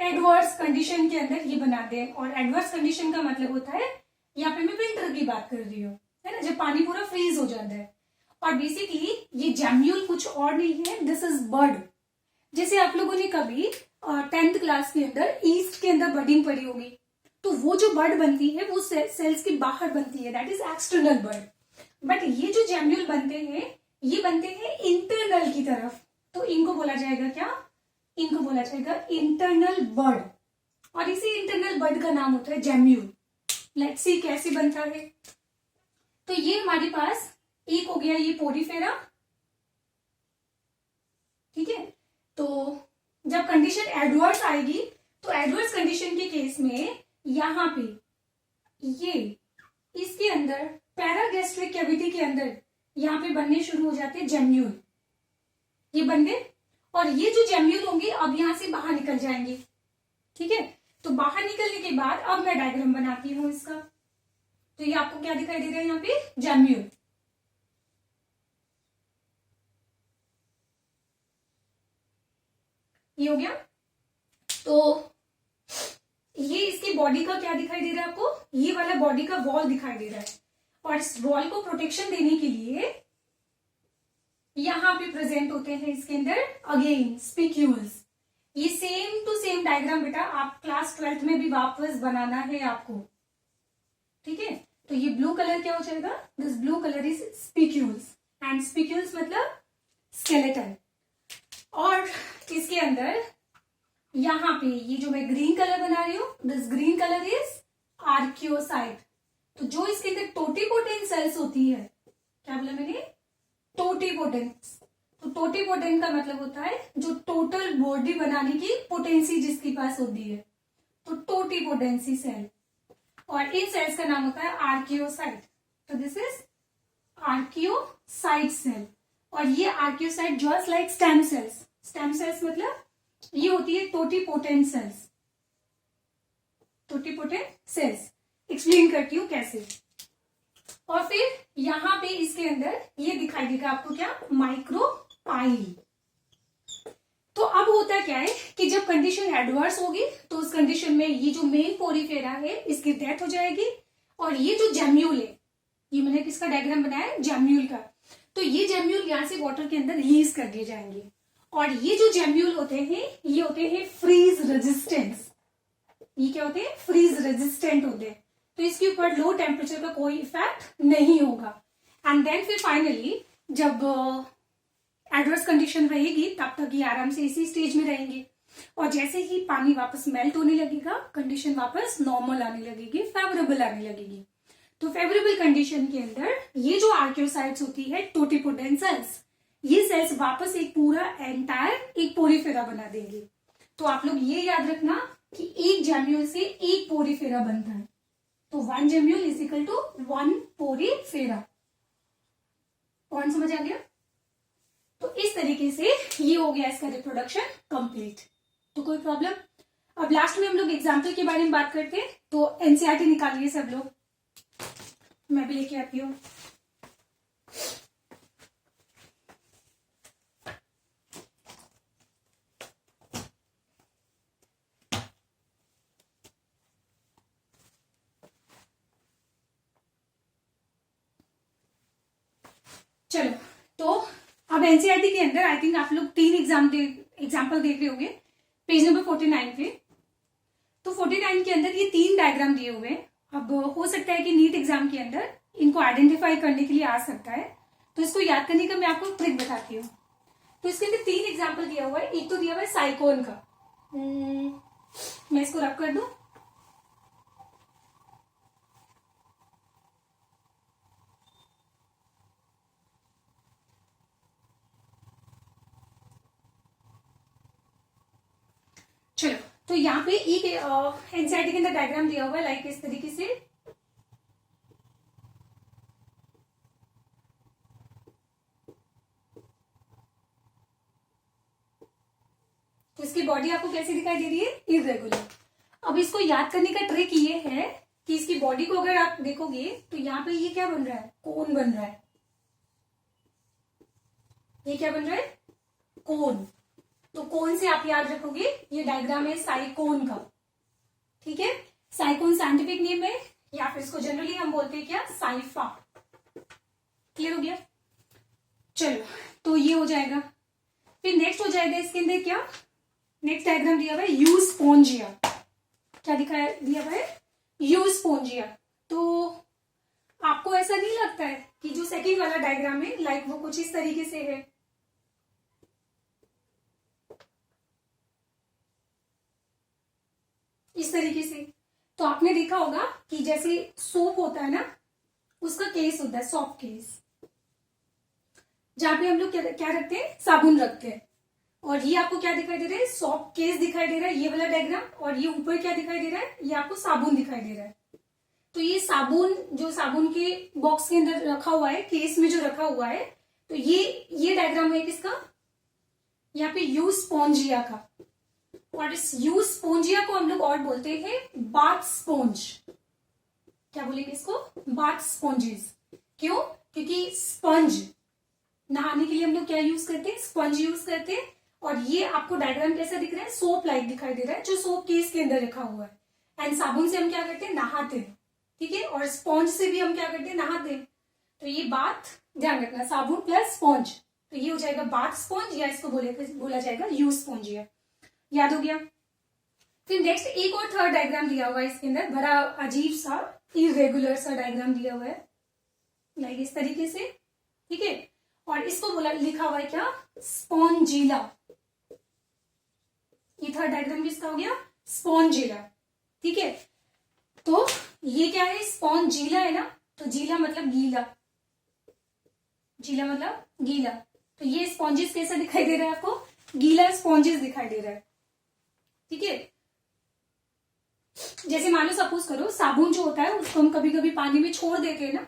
एडवर्स कंडीशन के अंदर ये बनाते हैं। और एडवर्स कंडीशन का मतलब होता है, यहाँ पे मैं विंटर की बात कर रही हूँ, है ना, जब पानी पूरा फ्रीज हो जाता है। और बेसिकली ये जैम्यूल कुछ और नहीं है, दिस इज बर्ड। जैसे आप लोगों ने कभी 10th क्लास के अंदर ईस्ट के अंदर बर्डिंग पढ़ी होगी, तो वो जो बर्ड बनती है वो सेल्स के बाहर बनती है, that is external bird. But ये जो जैम्यूल बनते हैं ये बनते हैं इंटरनल की तरफ, तो इनको बोला जाएगा क्या, इनको बोला जाएगा इंटरनल बर्ड। और इसी इंटरनल बर्ड का नाम होता है जैम्यूल। लेट्स सी कैसे बनता है। तो ये हमारे पास एक हो गया ये पोरीफेरा। ठीक है, तो जब कंडीशन एडवर्स आएगी तो एडवर्स कंडीशन के केस में यहां पे ये इसके अंदर पैरागैस्ट्रिक कैविटी के अंदर यहां पे बनने शुरू हो जाते हैं जैम्यूल, ये बन गए। और ये जो जैम्यूल होंगे अब यहां से बाहर निकल जाएंगे। ठीक है, तो बाहर निकलने के बाद अब मैं डायग्राम बनाती हूं इसका। तो ये आपको क्या दिखाई दे रहा है यहाँ पे, जैम्यूल। ये हो गया। तो ये इसकी बॉडी का क्या दिखाई दे रहा है आपको, ये वाला बॉडी का वॉल दिखाई दे रहा है। और इस वॉल को प्रोटेक्शन देने के लिए यहां पे प्रेजेंट होते हैं इसके अंदर अगेन स्पिक्यूल्स। ये सेम टू सेम डायग्राम बेटा आप क्लास 12th में भी वापस बनाना है आपको। ठीक है, तो ये ब्लू कलर क्या हो जाएगा, this blue colour is spicules, and spicules मतलब स्केलेटन। और इसके अंदर यहां पे ये जो मैं ग्रीन कलर बना रही हूं, this green colour is archaeocyte. तो जो इसके अंदर टोटीपोटेंट सेल्स होती है, क्या बोला मैंने, टोटीपोटेंट। तो टोटीपोटेंट का मतलब होता है जो टोटल बॉडी बनाने की पोटेंसी जिसके पास होती है, तो टोटीपोटेंसी सेल। और इन सेल्स का नाम होता है आर्कियोसाइट। तो दिस इज आर्कियोसाइट सेल। और ये archaeocyte just like stem cells, stem cells मतलब ये होती है totipotent cells, totipotent cells. Explain करती हूं कैसे। और फिर यहां पे इसके अंदर ये दिखाई देगा आपको क्या, माइक्रोपाइल। तो अब होता क्या है कि जब कंडीशन एडवर्स होगी तो उस कंडीशन में ये जो मेन पोरीफेरा है इसकी डेथ हो जाएगी। और ये जो जैम्यूल है, ये मैंने किसका डायग्राम बनाया है, जैम्यूल का। तो ये जैम्यूल यहां से वाटर के अंदर रिलीज कर दिए जाएंगे। और ये जो जैम्यूल होते हैं ये होते हैं फ्रीज रेजिस्टेंस। ये क्या होते हैं, फ्रीज रेजिस्टेंट होते हैं। तो इसके ऊपर लो टेम्परेचर का कोई इफेक्ट नहीं होगा। एंड देन फिर फाइनली जब एक्वस कंडीशन रहेगी तब तक ये आराम से इसी स्टेज में रहेंगे, और जैसे ही पानी वापस मेल्ट होने लगेगा कंडीशन वापस नॉर्मल आने लगेगी, फेवरेबल आने लगेगी। तो फेवरेबल कंडीशन के अंदर ये जो आर्कियोसाइट्स होती है टोटिपोडेंट सेल्स, ये सेल्स वापस एक पूरा एंटायर एक पोरीफेरा बना देंगे। तो आप लोग ये याद रखना कि एक जेम्यूल से एक पोरीफेरा बनता है, तो 1 gemmule is equal to 1 Porifera. Point समझ आ गया? तो इस तरीके से ये हो गया इसका रिप्रोडक्शन कंप्लीट। तो कोई प्रॉब्लम? अब लास्ट में हम लोग एग्जाम्पल के बारे में बात करते हैं। तो एनसीईआरटी निकालिए सब लोग, मैं भी लेके आती हूँ। चलो, तो अब एनसीईआरटी के अंदर आई थिंक आप लोग 3 एग्जाम्पल देख रहे होंगे पेज नंबर 49 पे। तो 49 के अंदर ये 3 डायग्राम दिए हुए हैं। अब हो सकता है कि नीट एग्जाम के अंदर इनको आइडेंटिफाई करने के लिए आ सकता है, तो इसको याद करने का मैं आपको ट्रिक बताती हूँ। तो इसके अंदर 3 एग्जाम्पल दिया हुआ है। एक तो दिया हुआ है साइकोन का, मैं इसको रब कर दूं। चलो, तो यहाँ पे एक एनसीईआरटी के अंदर डायग्राम दिया हुआ है लाइक इस तरीके से। तो इसकी बॉडी आपको कैसी दिखाई दे रही है? इरेगुलर। अब इसको याद करने का ट्रिक ये है कि इसकी बॉडी को अगर आप देखोगे तो यहाँ पे ये क्या बन रहा है? कोन बन रहा है। ये क्या बन रहा है? कोन। तो कोन से आप याद रखोगे ये डायग्राम है साइकोन का, ठीक है। साइकोन साइंटिफिक नेम है, या फिर इसको जनरली हम बोलते हैं क्या? साइफा। क्लियर हो गया? चलो, तो ये हो जाएगा। फिर नेक्स्ट हो जाएगा इसके अंदर क्या? नेक्स्ट डायग्राम दिया हुआ है यूस्पोंजिया। क्या दिया हुआ है? यूस्पोंजिया। तो आपको ऐसा नहीं लगता है कि जो सेकंड वाला डायग्राम है लाइक वो कुछ इस तरीके से है? इस तरीके से। तो आपने देखा होगा कि जैसे सोप होता है ना, उसका केस होता है सॉफ्ट केस, जहां पे हम लोग क्या रखते हैं? साबुन रखते हैं। और ये आपको क्या दिखाई दे रहा है? सॉफ्ट केस दिखाई दे रहा है, ये वाला डायग्राम। और ये ऊपर क्या दिखाई दे रहा है? ये आपको साबुन दिखाई दे रहा है। तो ये साबुन जो साबुन के बॉक्स के अंदर रखा हुआ है, केस में जो रखा हुआ है, तो ये डायग्राम है किसका? यहाँ पे यूस्पोंजिया का। और इस यूस्पोंजिया को हम लोग और बोलते हैं बाथ स्पोंज। क्या बोलेंगे इसको? बाथ स्पोंजेस। क्यों? क्योंकि स्पंज नहाने के लिए हम लोग क्या यूज करते हैं? स्पंज यूज करते हैं। और ये आपको डायग्राम कैसा दिख रहा है? सोप लाइक दिखाई दे रहा है, जो सोप केस के अंदर रखा हुआ है। एंड साबुन से हम क्या करते हैं? नहाते हैं, ठीक है। और स्पॉन्ज से भी हम क्या करते हैं? नहाते हैं। तो ये बात ध्यान रखना, साबुन प्लस स्पॉन्ज, तो ये हो जाएगा बाथ स्पॉन्ज, या इसको बोला जाएगा यूस्पोंजिया। याद हो गया? फिर नेक्स्ट एक और थर्ड डायग्राम दिया हुआ है इसके अंदर, बड़ा अजीब सा इरेगुलर सा डायग्राम दिया हुआ है लाइक इस तरीके से, ठीक है। और इसको लिखा हुआ है क्या? स्पॉन्जिला। ये थर्ड डायग्राम किसका हो गया? स्पॉन्जिला, ठीक है। तो ये क्या है? स्पॉन्जिला है ना, तो जीला मतलब गीला, जीला मतलब गीला। तो ये स्पॉन्जेस कैसा दिखाई दे रहा है आपको? गीला स्पॉन्जेस दिखाई दे रहा है, ठीक है। जैसे मान लो सपोज करो साबुन जो होता है उसको हम कभी कभी पानी में छोड़ देते हैं ना,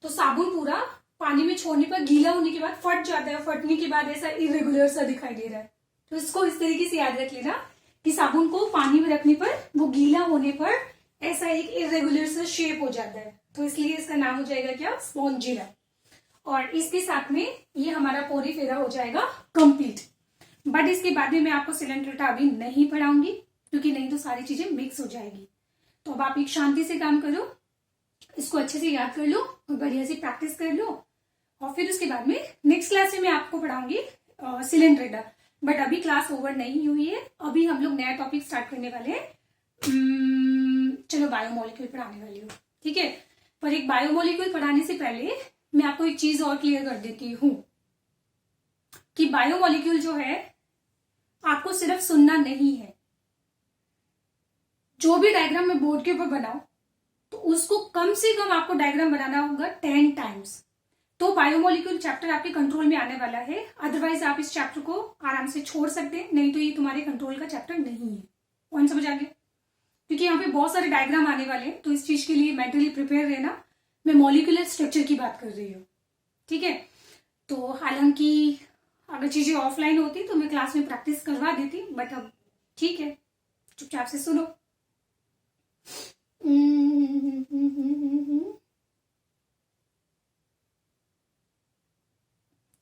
तो साबुन पूरा पानी में छोड़ने पर गीला होने के बाद फट जाता है, फटने के बाद ऐसा इरेगुलर सा दिखाई दे रहा है। तो इसको इस तरीके से याद रख लेना कि साबुन को पानी में रखने पर वो गीला होने पर ऐसा एक इरेगुलर सा शेप हो जाता है, तो इसलिए इसका नाम हो जाएगा क्या? स्पॉन्जिला। और इसके साथ में ये हमारा पोरीफेरा हो जाएगा कंप्लीट। बट इसके बाद में मैं आपको सिलेंट्रेटा अभी नहीं पढ़ाऊंगी, क्योंकि नहीं तो सारी चीजें मिक्स हो जाएगी। तो अब आप एक शांति से काम करो, इसको अच्छे से याद कर लो और बढ़िया से प्रैक्टिस कर लो, और फिर उसके बाद में नेक्स्ट क्लास में मैं आपको पढ़ाऊंगी सिलेंट्रेटा। बट अभी क्लास ओवर नहीं हुई है, अभी हम लोग नया टॉपिक स्टार्ट करने वाले हैं। चलो बायोमोलिक्यूल पढ़ाने वाली हूँ, ठीक है। पर एक बायोमोलिक्यूल पढ़ाने से पहले मैं आपको एक चीज और क्लियर कर देती हूँ। कि बायोमोलिक्यूल जो है आपको सिर्फ सुनना नहीं है, जो भी डायग्राम मैं बोर्ड के ऊपर बनाऊं तो उसको कम से कम आपको डायग्राम बनाना होगा 10 टाइम्स। तो बायोमोलिक्यूल चैप्टर आपके कंट्रोल में आने वाला है, अदरवाइज आप इस चैप्टर को आराम से छोड़ सकते हैं, नहीं तो ये तुम्हारे कंट्रोल का चैप्टर नहीं है। पॉइंट समझ आ गया? क्योंकि यहाँ पे बहुत सारे डायग्राम आने वाले हैं, तो इस चीज के लिए मेंटली प्रिपेयर रहना। मैं मॉलिक्यूलर स्ट्रक्चर की बात कर रही हूँ, ठीक है। तो हालांकि अगर चीजें ऑफलाइन होती तो मैं क्लास में प्रैक्टिस करवा देती, बट अब ठीक है, चुपचाप से सुनो।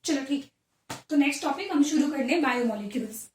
चलो ठीक है, तो नेक्स्ट टॉपिक हम शुरू कर लें, बायोमोलिक्यूल्स।